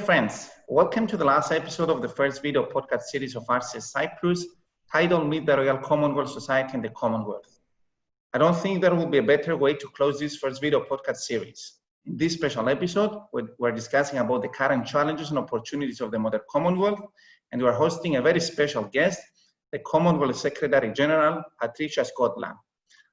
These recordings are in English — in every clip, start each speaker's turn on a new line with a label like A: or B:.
A: friends, welcome to the last episode of the first video podcast series of RCS Cyprus, titled Meet the Royal Commonwealth Society and the Commonwealth. I don't think there will be a better way to close this first video podcast series. In this special episode, we're discussing about the current challenges and opportunities of the Modern Commonwealth, and we're hosting a very special guest, the Commonwealth Secretary-General, Patricia Scotland.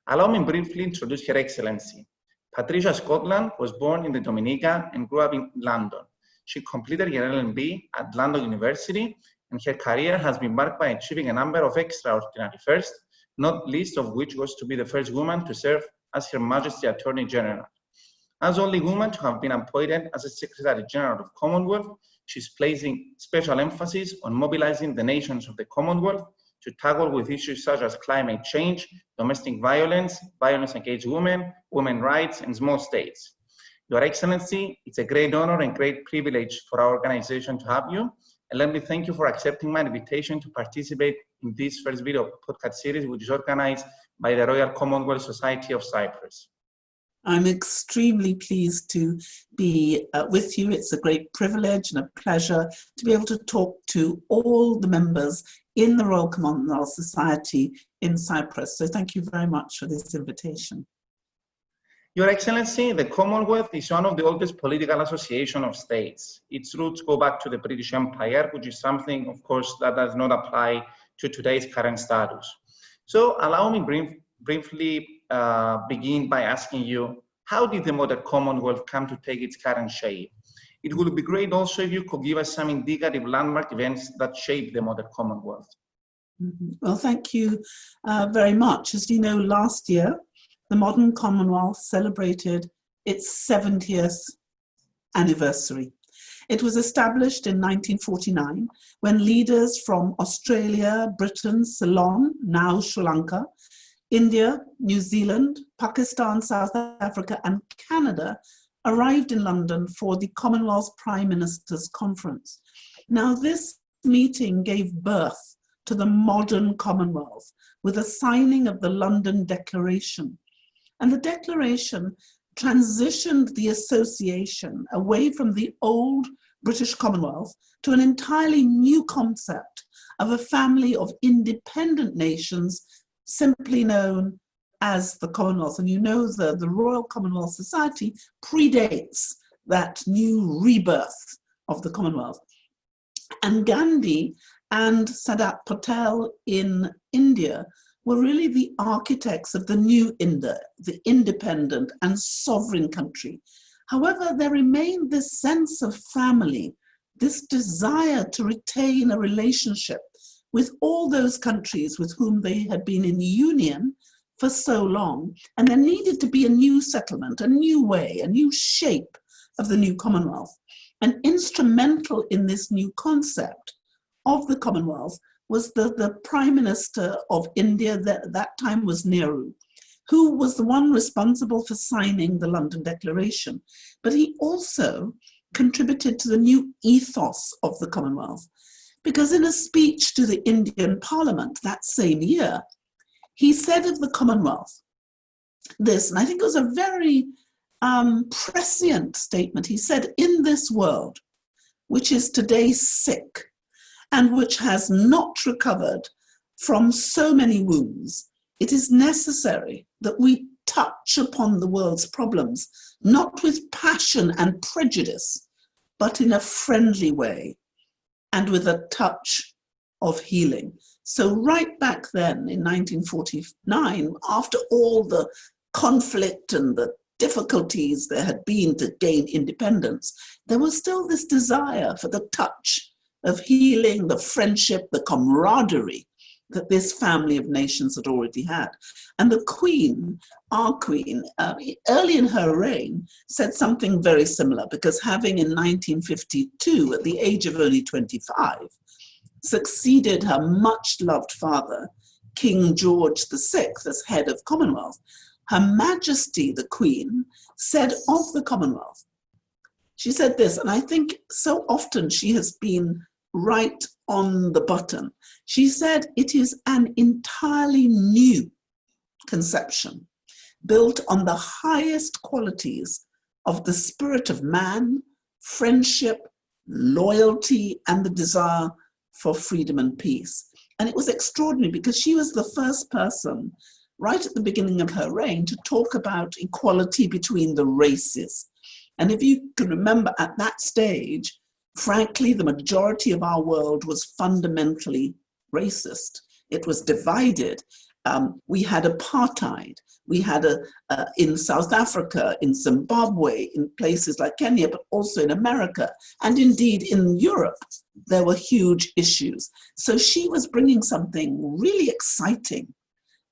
A: Allow me briefly introduce Her Excellency. Patricia Scotland was born in the Dominica and grew up in London. She completed her LLB at London University, and her career has been marked by achieving a number of extraordinary firsts, not least of which was to be the first woman to serve as Her Majesty Attorney General. As only woman to have been appointed as a Secretary-General of Commonwealth, she's placing special emphasis on mobilizing the nations of the Commonwealth to tackle with issues such as climate change, domestic violence, violence against women, women's rights, and small states. Your Excellency, it's a great honor and great privilege for our organization to have you. And let me thank you for accepting my invitation to participate in this first video podcast series, which is organized by the Royal Commonwealth Society of Cyprus.
B: I'm extremely pleased to be with you. It's a great privilege and a pleasure to be able to talk to all the members in the Royal Commonwealth Society in Cyprus. So thank you very much for this invitation.
A: Your Excellency, the Commonwealth is one of the oldest political associations of states. Its roots go back to the British Empire, which is something, of course, that does not apply to today's current status. So allow me briefly begin by asking you, how did the Modern Commonwealth come to take its current shape? It would be great also if you could give us some indicative landmark events that shaped the Modern Commonwealth.
B: Well, thank you very much. As you know, last year, the Modern Commonwealth celebrated its 70th anniversary. It was established in 1949 when leaders from Australia, Britain, Ceylon, now Sri Lanka, India, New Zealand, Pakistan, South Africa, and Canada arrived in London for the Commonwealth Prime Minister's Conference. Now, this meeting gave birth to the Modern Commonwealth with the signing of the London Declaration. And the Declaration transitioned the association away from the old British Commonwealth to an entirely new concept of a family of independent nations simply known as the Commonwealth. And you know the Royal Commonwealth Society predates that new rebirth of the Commonwealth. And Gandhi and Sadat Patel in India were really the architects of the new India, the independent and sovereign country. However, there remained this sense of family, this desire to retain a relationship with all those countries with whom they had been in union for so long. And there needed to be a new settlement, a new way, a new shape of the new Commonwealth. And instrumental in this new concept of the Commonwealth was the Prime Minister of India, that time was Nehru, who was the one responsible for signing the London Declaration. But he also contributed to the new ethos of the Commonwealth, because in a speech to the Indian Parliament that same year, he said of the Commonwealth this, and I think it was a very prescient statement. He said, "In this world, which is today sick, and which has not recovered from so many wounds, it is necessary that we touch upon the world's problems, not with passion and prejudice, but in a friendly way, and with a touch of healing." So right back then in 1949, after all the conflict and the difficulties there had been to gain independence, there was still this desire for the touch of healing, the friendship, the camaraderie that this family of nations had already had. And the Queen, our Queen, early in her reign, said something very similar, because having in 1952, at the age of only 25, succeeded her much-loved father, King George VI, as head of Commonwealth, Her Majesty, the Queen, said of the Commonwealth, she said this, and I think so often she has been right on the button. She said, "It is an entirely new conception, built on the highest qualities of the spirit of man, friendship, loyalty, and the desire for freedom and peace. And it was extraordinary because she was the first person right at the beginning of her reign to talk about equality between the races. And if you can remember, at that stage, frankly, the majority of our world was fundamentally racist. It was divided. We had apartheid. We had in South Africa, in Zimbabwe, in places like Kenya, but also in America, and indeed in Europe, there were huge issues. So she was bringing something really exciting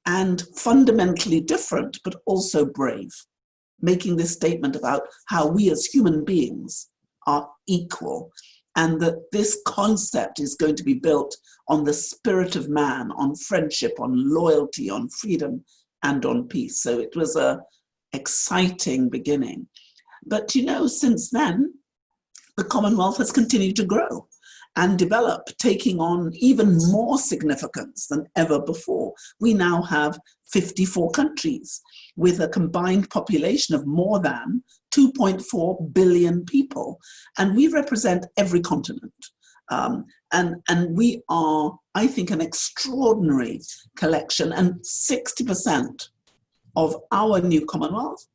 B: and fundamentally different, but also brave, making this statement about how we as human beings are equal, and that this concept is going to be built on the spirit of man, on friendship, on loyalty, on freedom, and on peace. So it was an exciting beginning. But you know, since then, the Commonwealth has continued to grow and develop, taking on even more significance than ever before. We now have 54 countries with a combined population of more than 2.4 billion people. And we represent every continent. And we are, I think, an extraordinary collection. And 60% of our new Commonwealth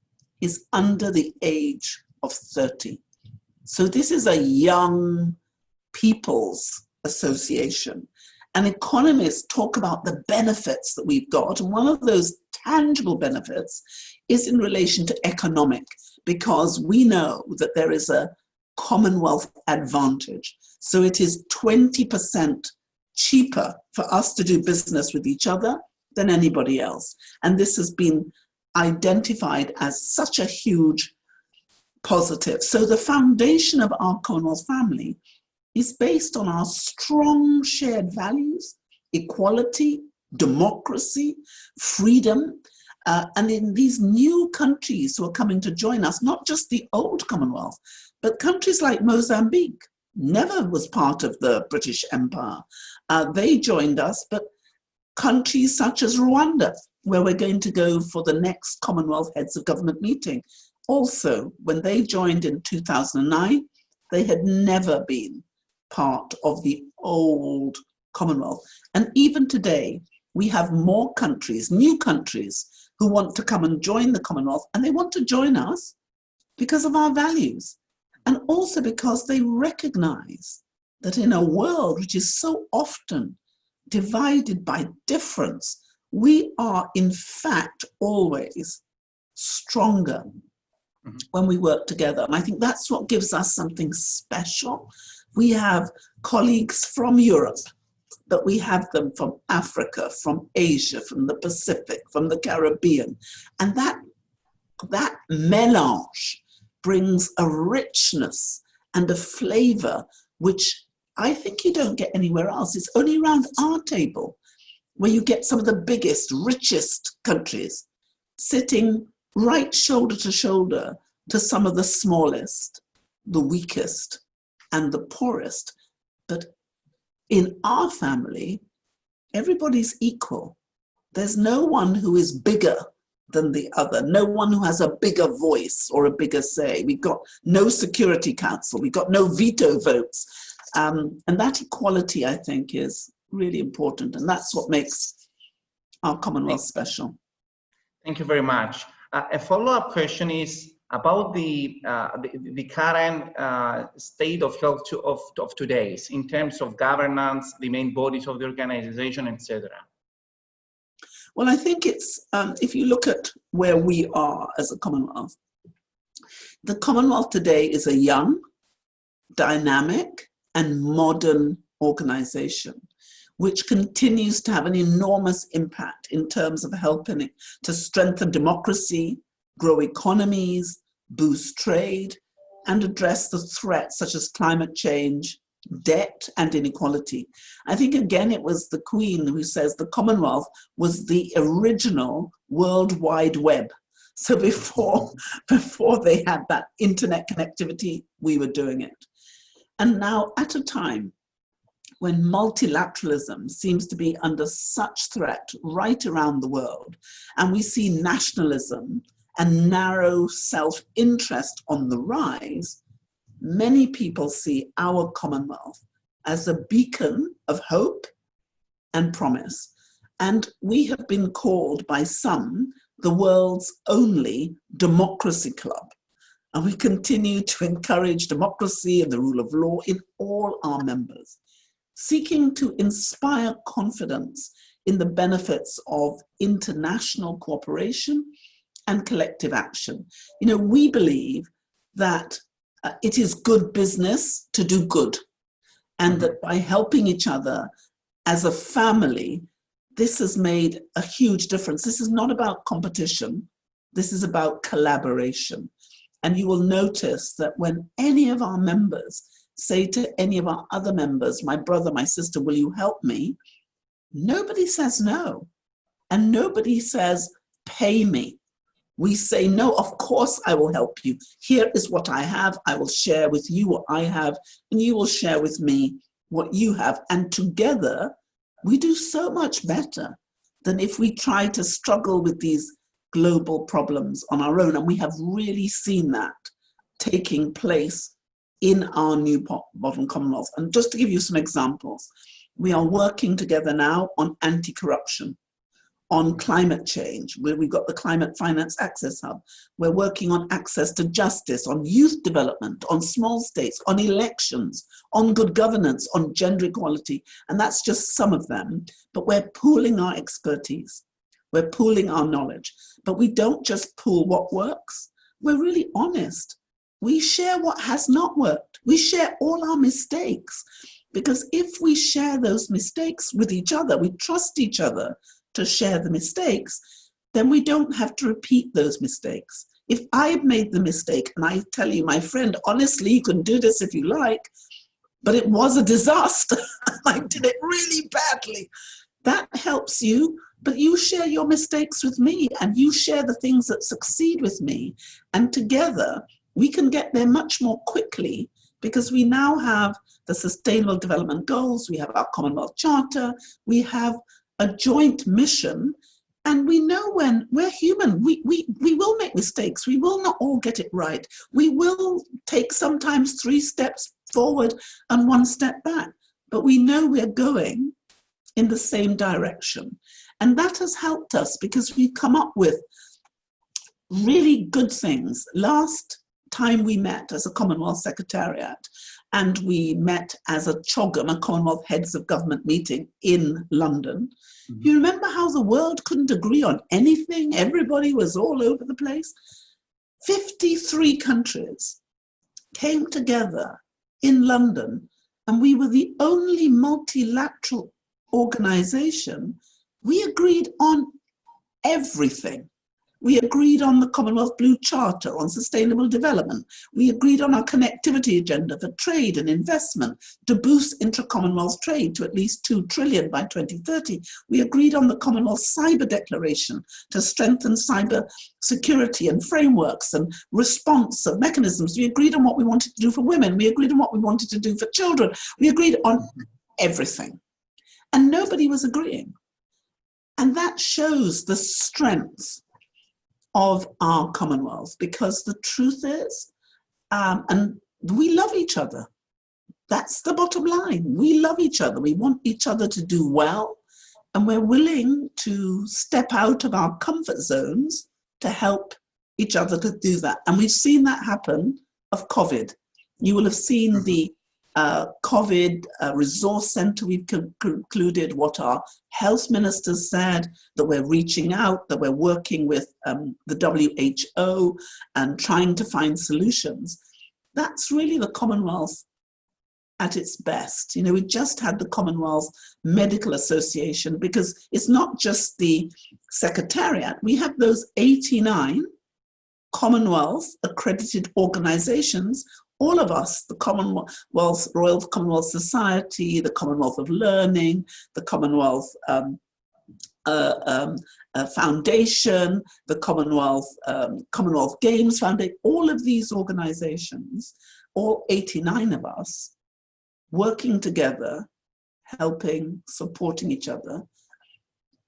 B: is under the age of 30. So this is a young people's association. And economists talk about the benefits that we've got. And one of those tangible benefits is in relation to economic, because we know that there is a Commonwealth advantage. So it is 20% cheaper for us to do business with each other than anybody else. And this has been identified as such a huge positive. So the foundation of our Commonwealth family is based on our strong shared values, equality, democracy, freedom, and in these new countries who are coming to join us, not just the old Commonwealth, but countries like Mozambique, never was part of the British Empire. They joined us, but countries such as Rwanda, where we're going to go for the next Commonwealth Heads of Government meeting, also, when they joined in 2009, they had never been part of the old Commonwealth. And even today, we have more countries, new countries, who want to come and join the Commonwealth, and they want to join us because of our values, and also because they recognize that in a world which is so often divided by difference, we are in fact always stronger when we work together. And I think that's what gives us something special. We have colleagues from Europe, but we have them from Africa, from Asia, from the Pacific, from the Caribbean. And that mélange brings a richness and a flavor which I think you don't get anywhere else. It's only around our table where you get some of the biggest, richest countries sitting right shoulder to shoulder to some of the smallest, the weakest, and the poorest. But in our family, everybody's equal. There's no one who is bigger than the other, no one who has a bigger voice or a bigger say. We've got no Security Council, we've got no veto votes. And that equality, I think, is really important. And that's what makes our Commonwealth special.
A: Thank you very much. A follow-up question is about the current state of health of today's in terms of governance, the main bodies of the organization, etc.
B: Well, I think it's, if you look at where we are as a Commonwealth, the Commonwealth today is a young, dynamic, and modern organization, which continues to have an enormous impact in terms of helping it to strengthen democracy, grow economies, boost trade, and address the threats such as climate change, debt, and inequality. I think, again, it was the Queen who says the Commonwealth was the original World Wide Web. So before they had that internet connectivity, we were doing it. And now, at a time when multilateralism seems to be under such threat right around the world, and we see nationalism and narrow self-interest on the rise, many people see our Commonwealth as a beacon of hope and promise. And we have been called by some the world's only democracy club. And we continue to encourage democracy and the rule of law in all our members, seeking to inspire confidence in the benefits of international cooperation and collective action. You know, we believe that it is good business to do good, and that by helping each other as a family, this has made a huge difference. This is not about competition. This is about collaboration. And you will notice that when any of our members say to any of our other members, my brother, my sister, will you help me? Nobody says no. And nobody says, pay me. We say, no, of course I will help you. Here is what I have. I will share with you what I have, and you will share with me what you have. And together, we do so much better than if we try to struggle with these global problems on our own. And we have really seen that taking place in our new modern Commonwealth. And just to give you some examples, we are working together now on anti-corruption, on climate change, where we've got the Climate Finance Access Hub. We're working on access to justice, on youth development, on small states, on elections, on good governance, on gender equality. And that's just some of them. But we're pooling our expertise. We're pooling our knowledge. But we don't just pool what works. We're really honest. We share what has not worked. We share all our mistakes. Because if we share those mistakes with each other, we trust each other to share the mistakes, then we don't have to repeat those mistakes. If I've made the mistake and I tell you, my friend, honestly, you can do this if you like, but it was a disaster. I did it really badly. That helps you, but you share your mistakes with me and you share the things that succeed with me. And together we can get there much more quickly because we now have the Sustainable Development Goals, we have our Commonwealth Charter, we have a joint mission, and we know when we're human, we will make mistakes. We will not all get it right. We will take sometimes 3 steps forward and 1 step back, but we know we're going in the same direction. And that has helped us because we've come up with really good things. Last time we met as a Commonwealth Secretariat, and we met as a CHOGM, a Commonwealth Heads of Government meeting in London. You remember how the world couldn't agree on anything? Everybody was all over the place. 53 countries came together in London, and we were the only multilateral organization. We agreed on everything. We agreed on the Commonwealth Blue Charter, on sustainable development. We agreed on our connectivity agenda for trade and investment to boost intra-Commonwealth trade to at least 2 trillion by 2030. We agreed on the Commonwealth Cyber Declaration to strengthen cyber security and frameworks and response of mechanisms. We agreed on what we wanted to do for women. We agreed on what we wanted to do for children. We agreed on everything. And nobody was agreeing. And that shows the strength of our Commonwealth, because the truth is, and we love each other. That's the bottom line. We love each other. We want each other to do well, and we're willing to step out of our comfort zones to help each other to do that. And we've seen that happen of COVID. You will have seen the COVID resource center we've concluded, what our health ministers said, that we're reaching out, that we're working with the WHO and trying to find solutions. That's really the Commonwealth at its best. You know, we just had the Commonwealth Medical Association, because it's not just the Secretariat. We have those 89 Commonwealth accredited organizations. All of us, the Commonwealth, Royal Commonwealth Society, the Commonwealth of Learning, the Commonwealth Foundation, the Commonwealth Games Foundation, all of these organizations, all 89 of us, working together, helping, supporting each other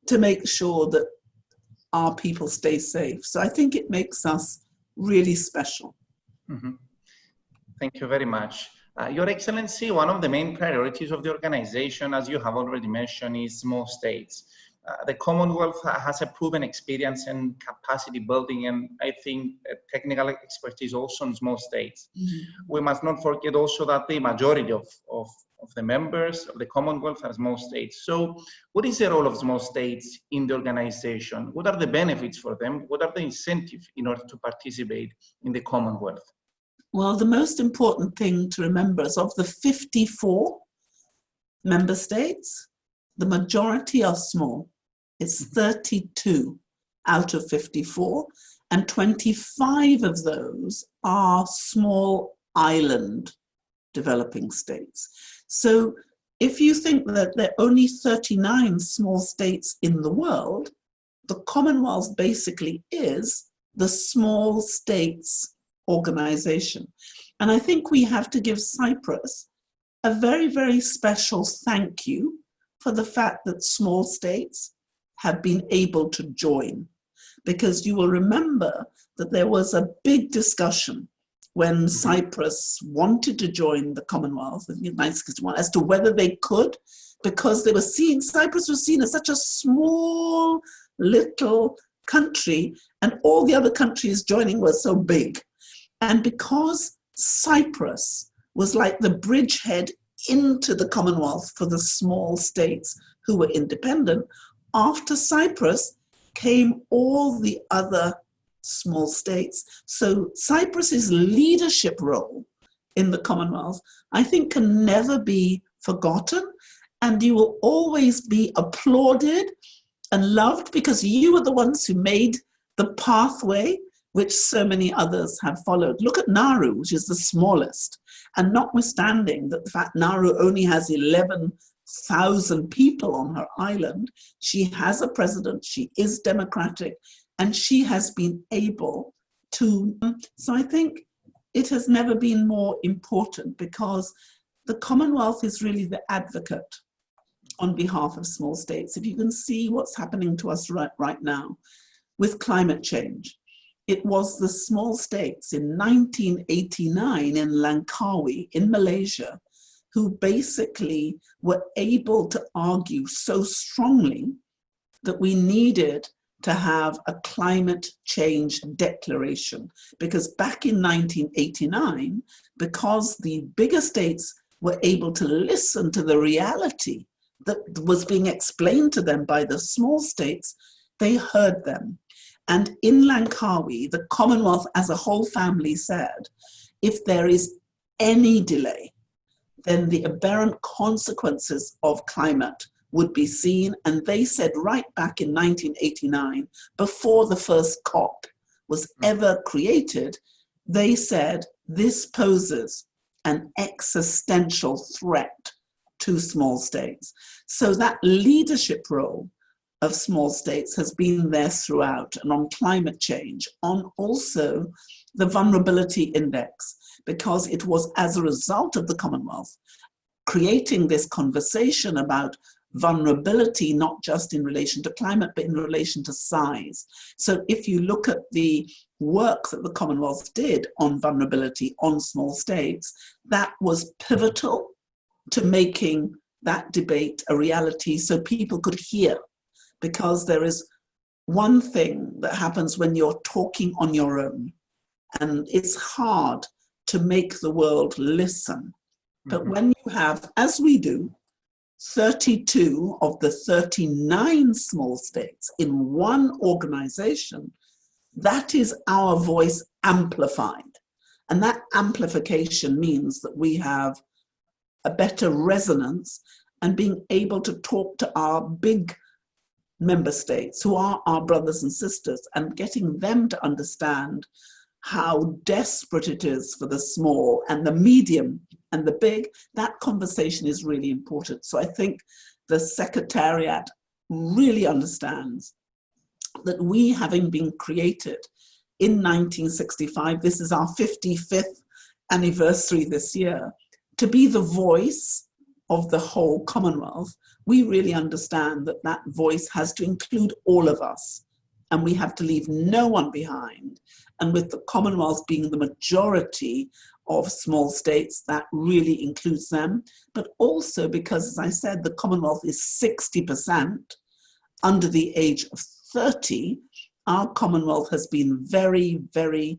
B: to make sure that our people stay safe. So I think it makes us really special.
A: Thank you very much. Your Excellency, one of the main priorities of the organization, as you have already mentioned, is small states. The Commonwealth has a proven experience in capacity building and I think technical expertise also in small states. We must not forget also that the majority of the members of the Commonwealth are small states. So what is the role of small states in the organization? What are the benefits for them? What are the incentives in order to participate in the Commonwealth?
B: Well, the most important thing to remember is of the 54 member states, the majority are small. It's 32 out of 54, and 25 of those are small island developing states. So if you think that there are only 39 small states in the world, the Commonwealth basically is the small states organization. And I think we have to give Cyprus a very, very special thank you for the fact that small states have been able to join. Because you will remember that there was a big discussion when Cyprus wanted to join the Commonwealth in 1961 as to whether they could, because they were seeing, Cyprus was seen as such a small little country and all the other countries joining were so big. And because Cyprus was like the bridgehead into the Commonwealth for the small states who were independent, after Cyprus came all the other small states. So Cyprus's leadership role in the Commonwealth, I think, can never be forgotten, and you will always be applauded and loved because you are the ones who made the pathway which so many others have followed. Look at Nauru, which is the smallest, and notwithstanding that the fact Nauru only has 11,000 people on her island, she has a president, she is democratic, and she has been able to, so I think it has never been more important because the Commonwealth is really the advocate on behalf of small states. If you can see what's happening to us right now with climate change, it was the small states in 1989 in Langkawi in Malaysia who basically were able to argue so strongly that we needed to have a climate change declaration. Because back in 1989, because the bigger states were able to listen to the reality that was being explained to them by the small states, they heard them. And in Langkawi, the Commonwealth as a whole family said, if there is any delay, then the aberrant consequences of climate would be seen. And they said right back in 1989, before the first COP was ever created, they said this poses an existential threat to small states. So that leadership role of small states has been there throughout, and on climate change, on also the vulnerability index, because it was as a result of the Commonwealth creating this conversation about vulnerability, not just in relation to climate, but in relation to size. So if you look at the work that the Commonwealth did on vulnerability on small states, that was pivotal to making that debate a reality so people could hear. Because there is one thing that happens when you're talking on your own, and it's hard to make the world listen. But when you have, as we do, 32 of the 39 small states in one organization, that is our voice amplified. And that amplification means that we have a better resonance and being able to talk to our big member states who are our brothers and sisters and getting them to understand how desperate it is for the small and the medium and the big. That conversation is really important. So I think the Secretariat really understands that we, having been created in 1965, this is our 55th anniversary this year, to be the voice of the whole Commonwealth, we really understand that that voice has to include all of us, and we have to leave no one behind. And with the Commonwealth being the majority of small states, that really includes them, but also because, as I said, the Commonwealth is 60% under the age of 30, our Commonwealth has been very, very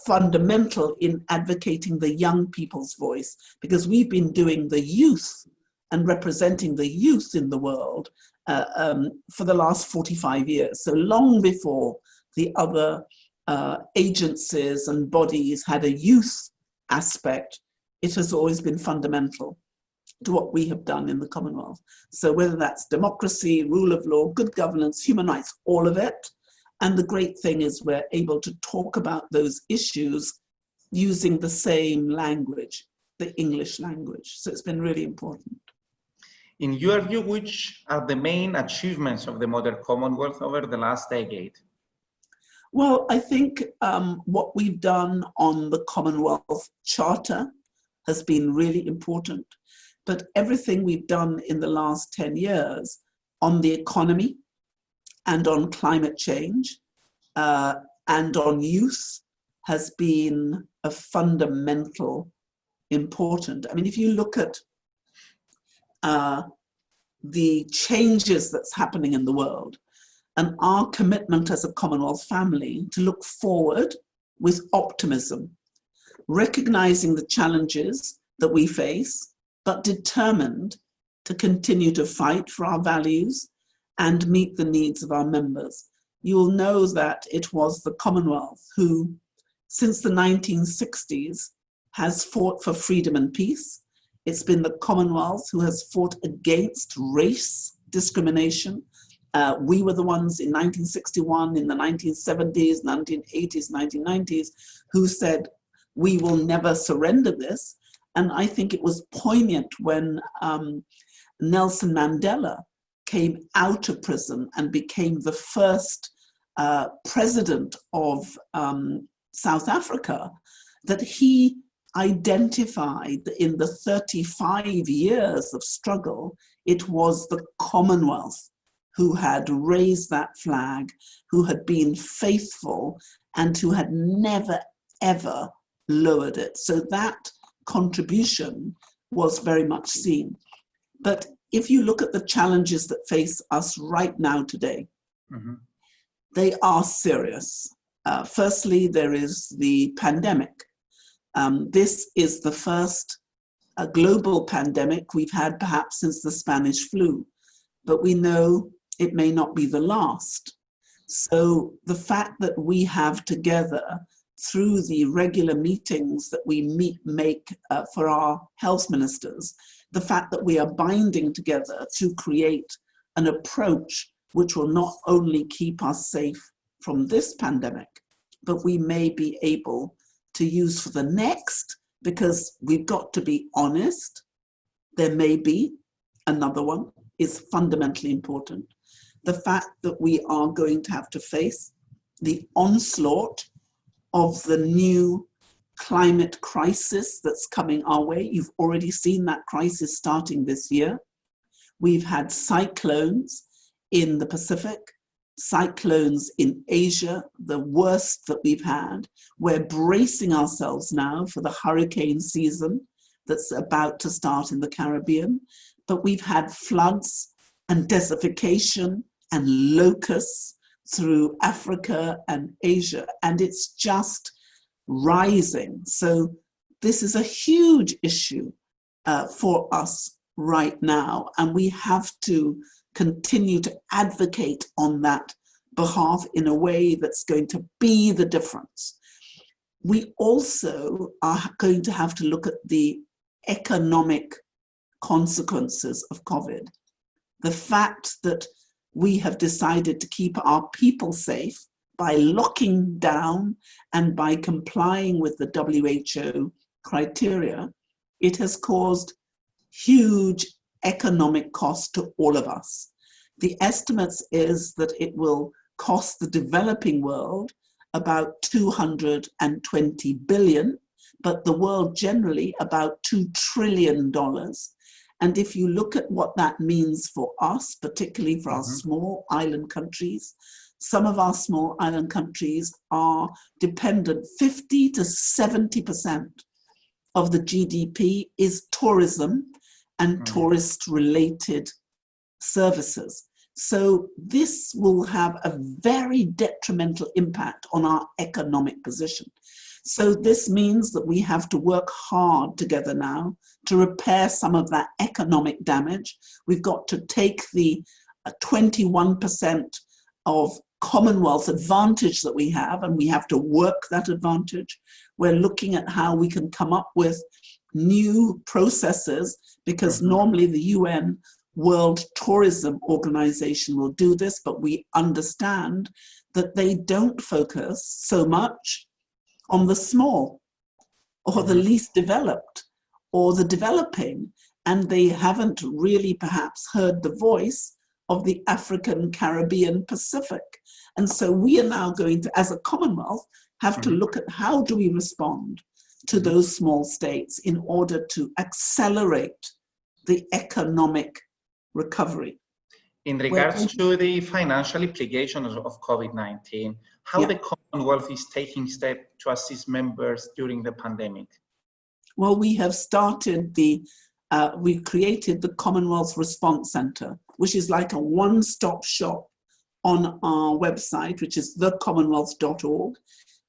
B: fundamental in advocating the young people's voice, because we've been doing the youth and representing the youth in the world for the last 45 years. So long before the other agencies and bodies had a youth aspect, it has always been fundamental to what we have done in the Commonwealth. So whether that's democracy, rule of law, good governance, human rights, all of it. And the great thing is we're able to talk about those issues using the same language, the English language. So it's been really important.
A: In your view, which are the main achievements of the modern Commonwealth over the last decade?
B: Well, I think what we've done on the Commonwealth Charter has been really important, but everything we've done in the last 10 years on the economy and on climate change and on youth has been a fundamental important. I mean, if you look at the changes that's happening in the world, and our commitment as a Commonwealth family to look forward with optimism, recognizing the challenges that we face, but determined to continue to fight for our values and meet the needs of our members. You will know that it was the Commonwealth who, since the 1960s, has fought for freedom and peace. It's been the Commonwealth who has fought against race discrimination. We were the ones in 1961, in the 1970s, 1980s, 1990s, who said, we will never surrender this. And I think it was poignant when Nelson Mandela came out of prison and became the first president of South Africa, that he identified that in the 35 years of struggle, it was the Commonwealth who had raised that flag, who had been faithful, and who had never, ever lowered it. So that contribution was very much seen. But if you look at the challenges that face us right now today, they are serious. Firstly, there is the pandemic. This is the first global pandemic we've had perhaps since the Spanish flu, but we know it may not be the last. So the fact that we have together, through the regular meetings that we make for our health ministers, the fact that we are binding together to create an approach which will not only keep us safe from this pandemic, but we may be able to use for the next, because we've got to be honest, there may be another one, is fundamentally important. The fact that we are going to have to face the onslaught of the new climate crisis that's coming our way. You've already seen that crisis starting this year. We've had cyclones in the Pacific, cyclones in Asia, the worst that we've had. We're bracing ourselves now for the hurricane season that's about to start in the Caribbean. But we've had floods and desertification and locusts through Africa and Asia, and it's just rising. So this is a huge issue for us right now, and we have to continue to advocate on that behalf in a way that's going to be the difference. We also are going to have to look at the economic consequences of COVID. The fact that we have decided to keep our people safe by locking down and by complying with the WHO criteria, it has caused huge economic cost to all of us. The estimates is that it will cost the developing world about $220 billion, but the world generally about $2 trillion. And if you look at what that means for us, particularly for our small island countries, some of our small island countries are dependent, 50 to 70% of the GDP is tourism and tourist-related services. So this will have a very detrimental impact on our economic position. So this means that we have to work hard together now to repair some of that economic damage. We've got to take the 21% of Commonwealth advantage that we have, and we have to work that advantage. We're looking at how we can come up with new processes, because normally the UN World Tourism Organization will do this, but we understand that they don't focus so much on the small or the least developed or the developing, and they haven't really perhaps heard the voice of the African, Caribbean, Pacific. And so we are now going to, as a Commonwealth, have to look at how do we respond to those small states in order to accelerate the economic recovery.
A: In regards to the financial implications of COVID-19, how the Commonwealth is taking steps to assist members during the pandemic?
B: Well, we have started we created the Commonwealth Response Centre, which is like a one-stop shop on our website, which is thecommonwealth.org.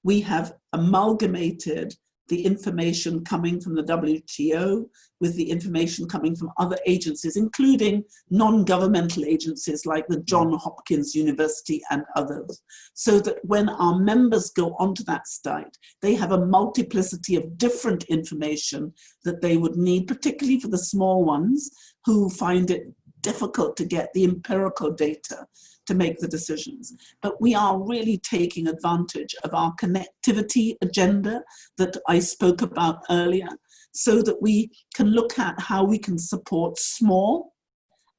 B: We have amalgamated the information coming from the WTO with the information coming from other agencies, including non-governmental agencies like the Johns Hopkins University and others, so that when our members go onto that site, they have a multiplicity of different information that they would need, particularly for the small ones who find it difficult to get the empirical data to make the decisions. But we are really taking advantage of our connectivity agenda that I spoke about earlier, so that we can look at how we can support small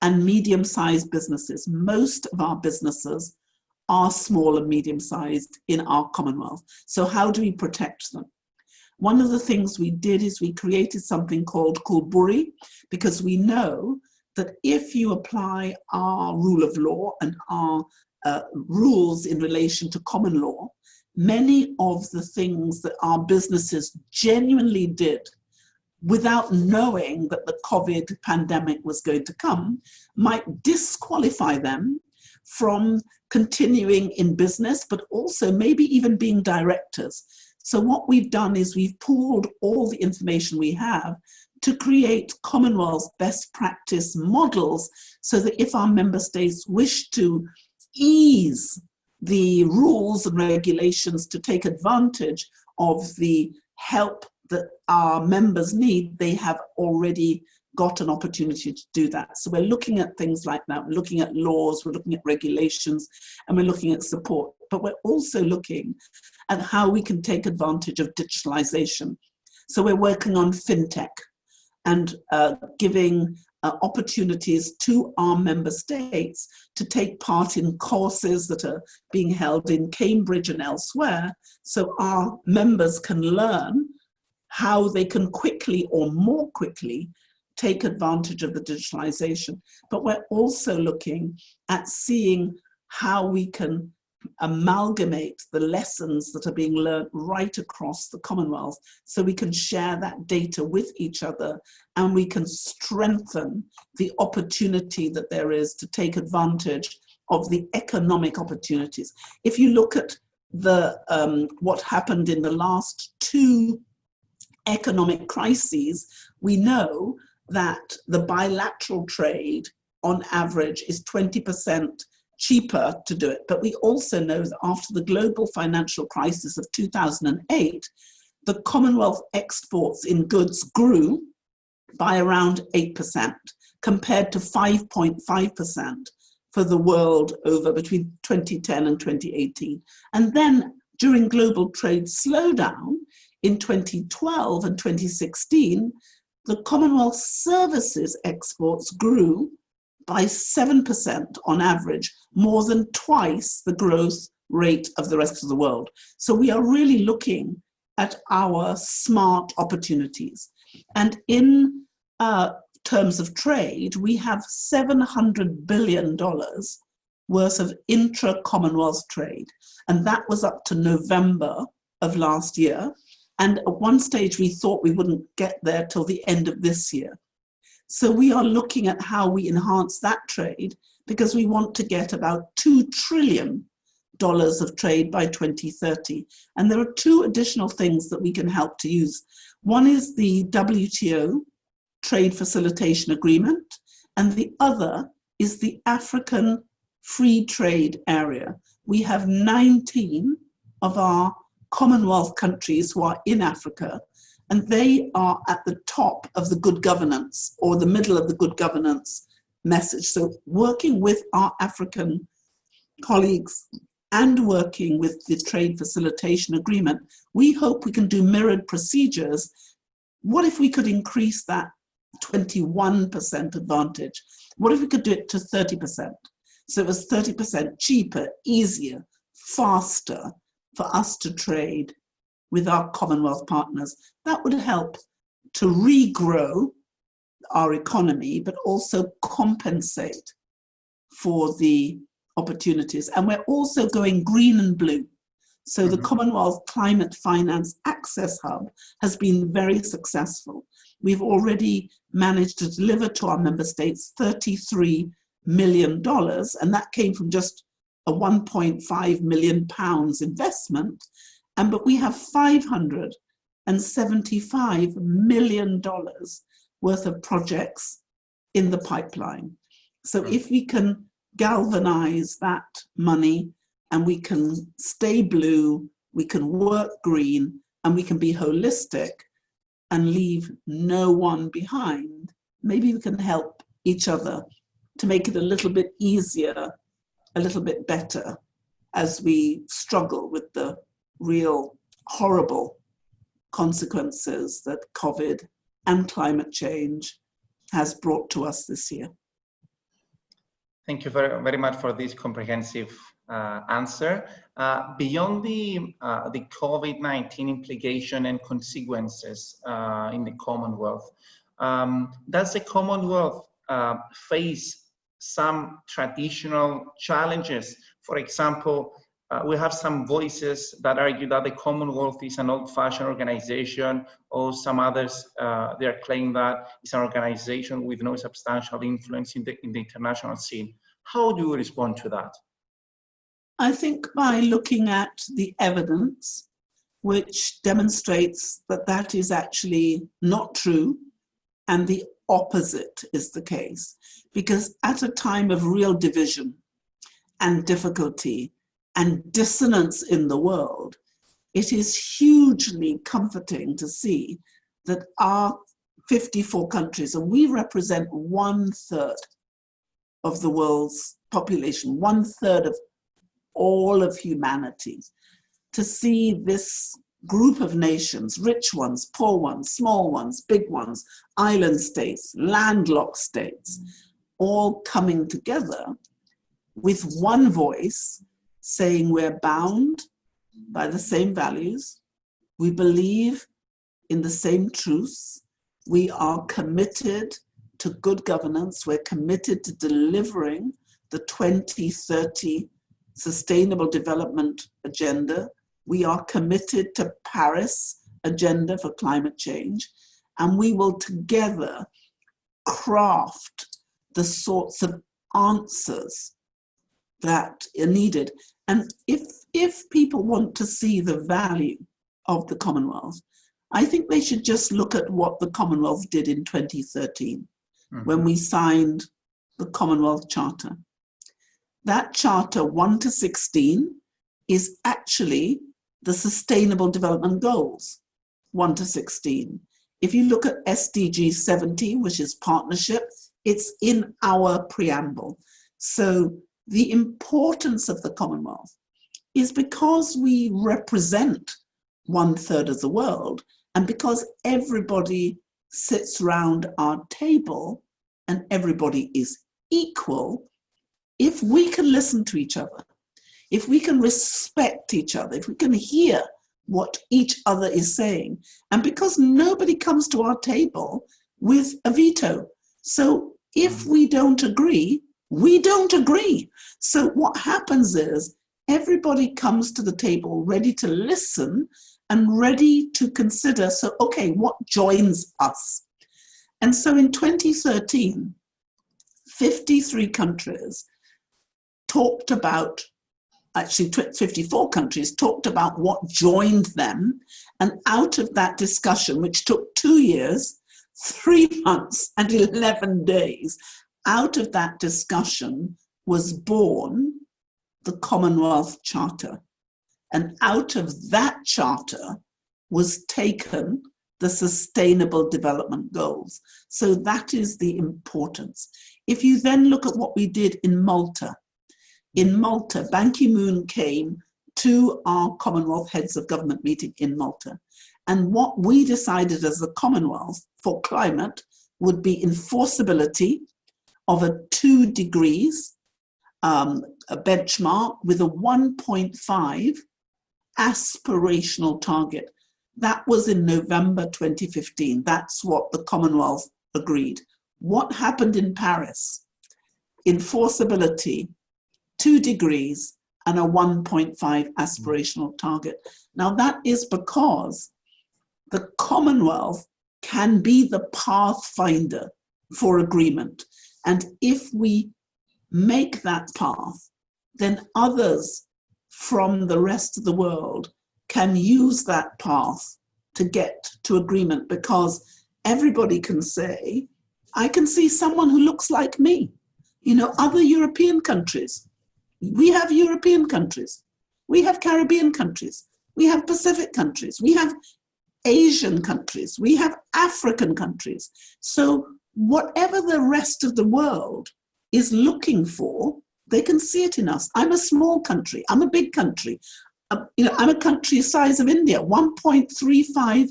B: and medium-sized businesses. Most of our businesses are small and medium-sized in our Commonwealth. So how do we protect them? One of the things we did is we created something called Kulburi, because we know that if you apply our rule of law and our rules in relation to common law, many of the things that our businesses genuinely did without knowing that the COVID pandemic was going to come might disqualify them from continuing in business, but also maybe even being directors. So what we've done is we've pooled all the information we have to create Commonwealth best practice models, so that if our member states wish to ease the rules and regulations to take advantage of the help that our members need, they have already got an opportunity to do that. So we're looking at things like that. We're looking at laws, we're looking at regulations, and we're looking at support. But we're also looking at how we can take advantage of digitalization. So we're working on fintech and giving opportunities to our member states to take part in courses that are being held in Cambridge and elsewhere, so our members can learn how they can quickly or more quickly take advantage of the digitalization. But we're also looking at seeing how we can amalgamate the lessons that are being learned right across the Commonwealth, so we can share that data with each other and we can strengthen the opportunity that there is to take advantage of the economic opportunities. If you look at the what happened in the last two economic crises, we know that the bilateral trade on average is 20% cheaper to do it. But we also know that after the global financial crisis of 2008, the Commonwealth exports in goods grew by around 8%, compared to 5.5% for the world over between 2010 and 2018. And then during global trade slowdown in 2012 and 2016, the Commonwealth services exports grew by 7% on average, more than twice the growth rate of the rest of the world. So we are really looking at our smart opportunities. And in terms of trade, we have $700 billion worth of intra-Commonwealth trade. And that was up to November of last year. And at one stage, we thought we wouldn't get there till the end of this year. So we are looking at how we enhance that trade, because we want to get about $2 trillion of trade by 2030. And there are two additional things that we can help to use. One is the WTO Trade Facilitation Agreement, and the other is the African Free Trade Area. We have 19 of our Commonwealth countries who are in Africa, and they are at the top of the good governance, or the middle of the good governance message. So working with our African colleagues and working with the Trade Facilitation Agreement, we hope we can do mirrored procedures. What if we could increase that 21% advantage? What if we could do it to 30%? So it was 30% cheaper, easier, faster for us to trade with our Commonwealth partners. That would help to regrow our economy, but also compensate for the opportunities. And we're also going green and blue. So the Commonwealth Climate Finance Access Hub has been very successful. We've already managed to deliver to our member states $33 million, and that came from just a £1.5 million investment. But we have $575 million worth of projects in the pipeline. So if we can galvanize that money, and we can stay blue, we can work green, and we can be holistic and leave no one behind, maybe we can help each other to make it a little bit easier, a little bit better, as we struggle with the real horrible consequences that COVID and climate change has brought to us this year.
A: Thank you very, very much for this comprehensive answer. Beyond the COVID-19 implication and consequences in the Commonwealth, does the Commonwealth face some traditional challenges? For example, we have some voices that argue that the Commonwealth is an old-fashioned organization, or some others they are claiming that it's an organization with no substantial influence in the international scene. How do you respond to that?
B: I think by looking at the evidence, which demonstrates that that is actually not true, and the opposite is the case. Because at a time of real division and difficulty and dissonance in the world, it is hugely comforting to see that our 54 countries, and we represent 1/3 of the world's population, 1/3 of all of humanity, to see this group of nations, rich ones, poor ones, small ones, big ones, island states, landlocked states, all coming together with one voice, saying we're bound by the same values, we believe in the same truths, we are committed to good governance, we're committed to delivering the 2030 Sustainable Development Agenda, we are committed to Paris Agenda for climate change, and we will together craft the sorts of answers that are needed. And if people want to see the value of the Commonwealth, I think they should just look at what the Commonwealth did in 2013, when we signed the Commonwealth Charter. That Charter 1 to 16 is actually the Sustainable Development Goals, 1 to 16. If you look at SDG 70, which is partnership, it's in our preamble. So the importance of the Commonwealth is because we represent 1/3 of the world, and because everybody sits round our table and everybody is equal. If we can listen to each other, if we can respect each other, if we can hear what each other is saying, and because nobody comes to our table with a veto. So if we don't agree, We don't agree. So what happens is everybody comes to the table ready to listen and ready to consider, so, okay, what joins us? And so in 2013, 53 countries talked about, actually 54 countries talked about what joined them. And out of that discussion, which took 2 years, 3 months and 11 days, out of that discussion was born the Commonwealth Charter. And out of that charter was taken the Sustainable Development Goals. So that is the importance. If you then look at what we did in Malta, Ban Ki-moon came to our Commonwealth Heads of Government meeting in Malta. And what we decided as the Commonwealth for climate would be enforceability of a 2 degrees, a benchmark with a 1.5 aspirational target. That was in November 2015. That's what the Commonwealth agreed. What happened in Paris? Enforceability, 2 degrees, and a 1.5 aspirational target. Now that is because the Commonwealth can be the pathfinder for agreement. And if we make that path, then others from the rest of the world can use that path to get to agreement, because everybody can say, I can see someone who looks like me. You know, other European countries, we have European countries, we have Caribbean countries, we have Pacific countries, we have Asian countries, we have African countries. So whatever the rest of the world is looking for, they can see it in us. I'm a small country, I'm a big country. I'm a country the size of India, 1.35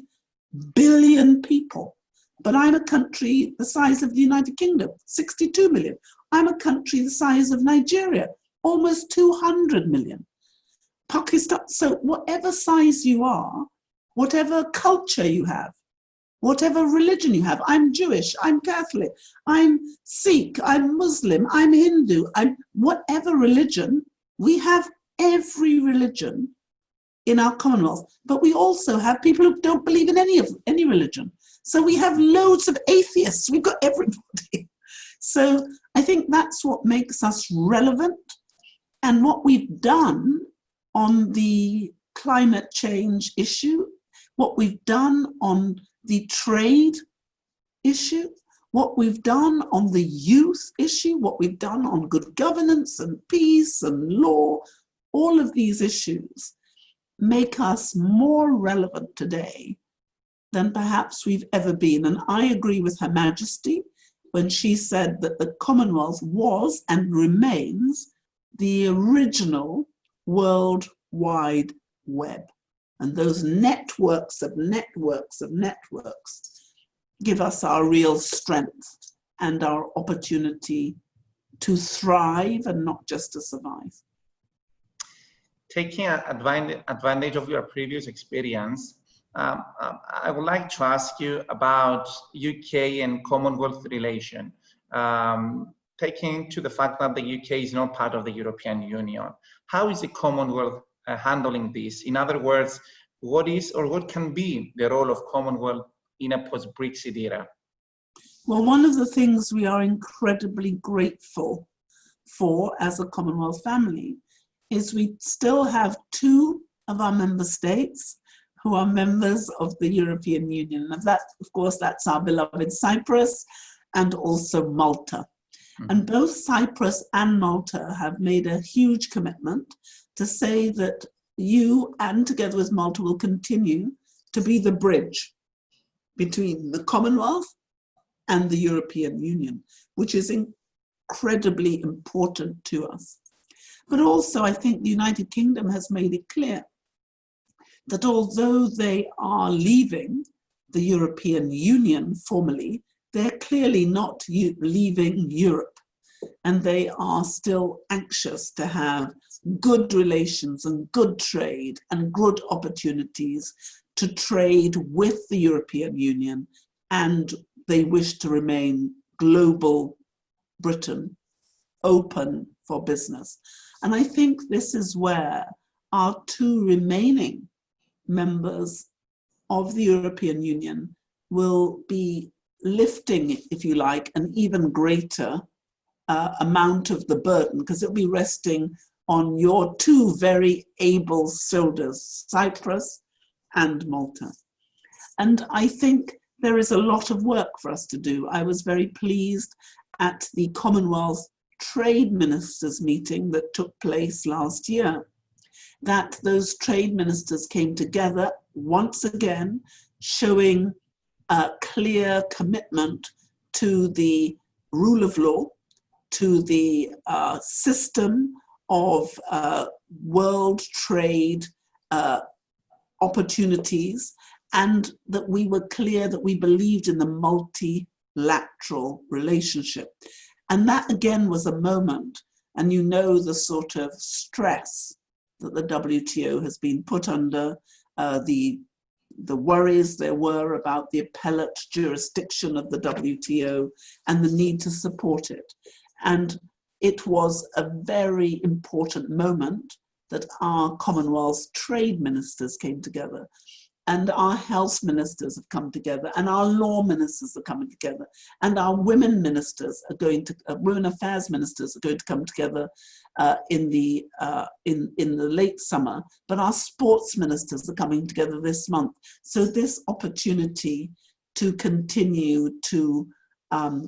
B: billion people. But I'm a country the size of the United Kingdom, 62 million. I'm a country the size of Nigeria, almost 200 million. Pakistan, so whatever size you are, whatever culture you have, whatever religion you have, I'm Jewish, I'm Catholic, I'm Sikh, I'm Muslim, I'm Hindu, I'm whatever religion, we have every religion in our Commonwealth, but we also have people who don't believe in any religion. So we have loads of atheists, we've got everybody. So I think that's what makes us relevant. And what we've done on the climate change issue, what we've done on the trade issue, what we've done on the youth issue, what we've done on good governance and peace and law, all of these issues make us more relevant today than perhaps we've ever been. And I agree with Her Majesty when she said that the Commonwealth was and remains the original World Wide Web. And those networks of networks of networks give us our real strength and our opportunity to thrive and not just to survive.
A: Taking advantage of your previous experience, I would like to ask you about UK and Commonwealth relation. Taking to the fact that the UK is not part of the European Union, how is the Commonwealth handling this? In other words, what is or what can be the role of Commonwealth in a post-Brexit era?
B: Well, one of the things we are incredibly grateful for as a Commonwealth family is we still have 2 of our member states who are members of the European Union. And that, of course, that's our beloved Cyprus and also Malta. Mm-hmm. And both Cyprus and Malta have made a huge commitment to say that you, and together with Malta, will continue to be the bridge between the Commonwealth and the European Union, which is incredibly important to us. But also, I think the United Kingdom has made it clear that although they are leaving the European Union formally, they're clearly not leaving Europe. And they are still anxious to have good relations and good trade and good opportunities to trade with the European Union. And they wish to remain global Britain open for business. And I think this is where our two remaining members of the European Union will be lifting, if you like, an even greater amount of the burden, because it'll be resting on your two very able shoulders, Cyprus and Malta. And I think there is a lot of work for us to do. I was very pleased at the Commonwealth Trade Ministers meeting that took place last year, that those trade ministers came together once again, showing a clear commitment to the rule of law, to the system of world trade opportunities, and that we were clear that we believed in the multilateral relationship. And that again was a moment, and you know the sort of stress that the WTO has been put under, the worries there were about the appellate jurisdiction of the WTO and the need to support it. And it was a very important moment that our Commonwealth trade ministers came together, and our health ministers have come together, and our law ministers are coming together, and our women ministers are going to, women affairs ministers are going to come together in the late summer, but our sports ministers are coming together this month. So this opportunity to continue to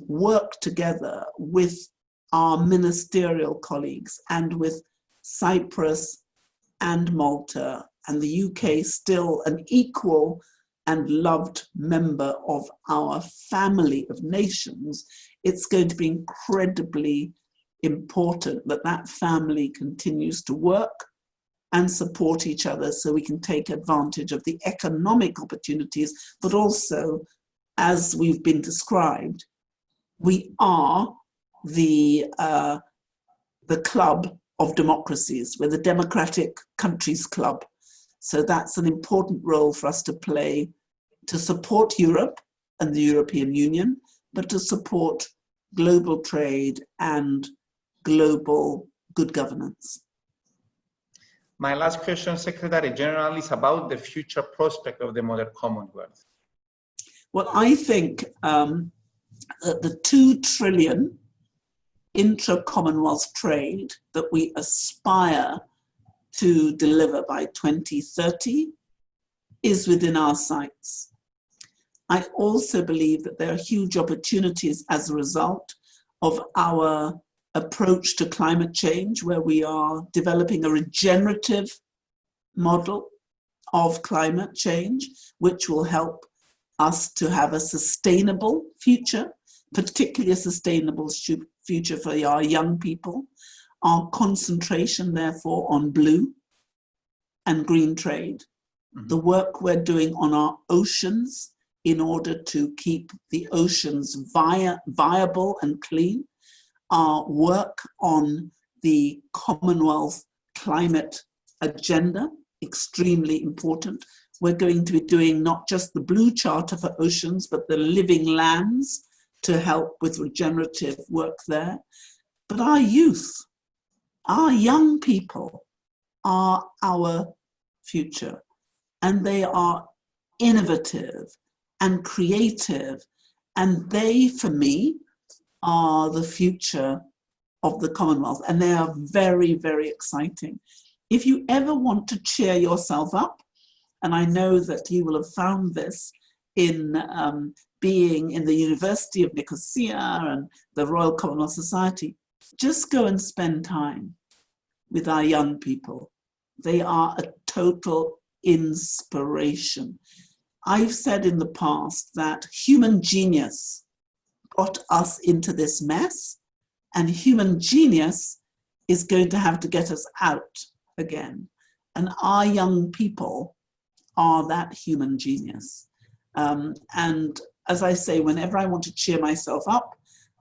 B: work together with our ministerial colleagues and with Cyprus and Malta, and the UK still an equal and loved member of our family of nations, it's going to be incredibly important that that family continues to work and support each other so we can take advantage of the economic opportunities, but also, as we've been described, we are the club of democracies. We're the democratic countries club. So that's an important role for us to play, to support Europe and the European Union, but to support global trade and global good governance.
A: My last question, Secretary General, is about the future prospect of the Modern Commonwealth.
B: Well, I think that the 2 trillion intra-Commonwealth trade that we aspire to deliver by 2030 is within our sights. I also believe that there are huge opportunities as a result of our approach to climate change, where we are developing a regenerative model of climate change, which will help us to have a sustainable future, particularly a sustainable future for our young people. Our concentration, therefore, on blue and green trade, the work we're doing on our oceans in order to keep the oceans viable and clean, our work on the Commonwealth climate agenda, extremely important. We're going to be doing not just the blue charter for oceans, but the living lands to help with regenerative work there. But our youth, our young people are our future, and they are innovative and creative, and they, for me, are the future of the Commonwealth, and they are very, very exciting. If you ever want to cheer yourself up, and I know that you will have found this in being in the University of Nicosia and the Royal Commonwealth Society, just go and spend time with our young people. They are a total inspiration. I've said in the past that human genius got us into this mess, and human genius is going to have to get us out again. And our young people are that human genius. And as I say, whenever I want to cheer myself up,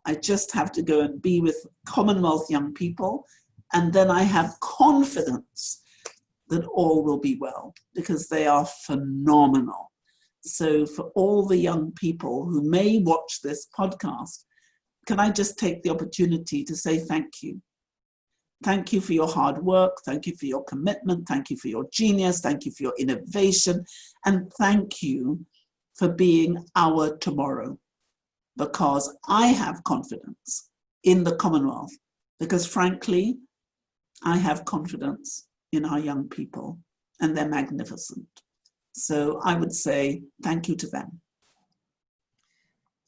B: I just have to go and be with Commonwealth young people, and then I have confidence that all will be well, because they are phenomenal. So for all the young people who may watch this podcast, can I just take the opportunity to say thank you. Thank you for your hard work. Thank you for your commitment. Thank you for your genius. Thank you for your innovation. And thank you for being our tomorrow, because I have confidence in the Commonwealth, because frankly, I have confidence in our young people, and they're magnificent. So I would say thank you to them.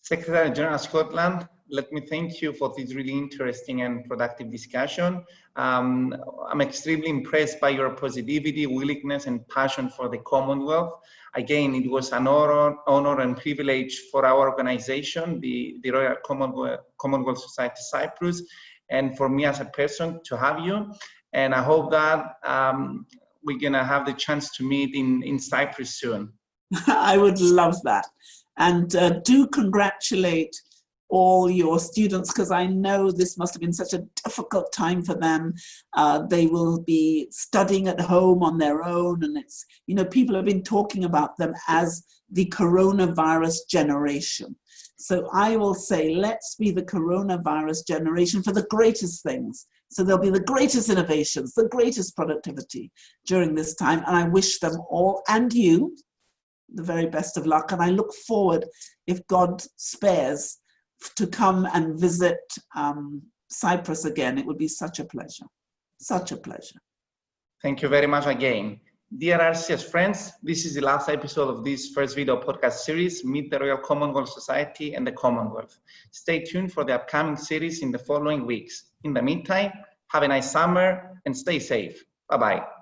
A: Secretary-General Scotland, let me thank you for this really interesting and productive discussion. I'm extremely impressed by your positivity, willingness, and passion for the Commonwealth. Again, it was an honor and privilege for our organization, the Royal Commonwealth Society Cyprus, and for me as a person to have you. And I hope that we're going to have the chance to meet in Cyprus soon.
B: I would love that. And do congratulate all your students, because I know this must have been such a difficult time for them. They will be studying at home on their own, and it's, you know, people have been talking about them as the coronavirus generation. So I will say, let's be the coronavirus generation for the greatest things. So there'll be the greatest innovations, the greatest productivity during this time. And I wish them all, and you, the very best of luck. And I look forward, if God spares, to come and visit Cyprus again. It would be such a pleasure. Such a pleasure.
A: Thank you very much again. Dear RCS friends, this is the last episode of this first video podcast series, Meet the Royal Commonwealth Society and the Commonwealth. Stay tuned for the upcoming series in the following weeks. In the meantime, have a nice summer and stay safe. Bye-bye.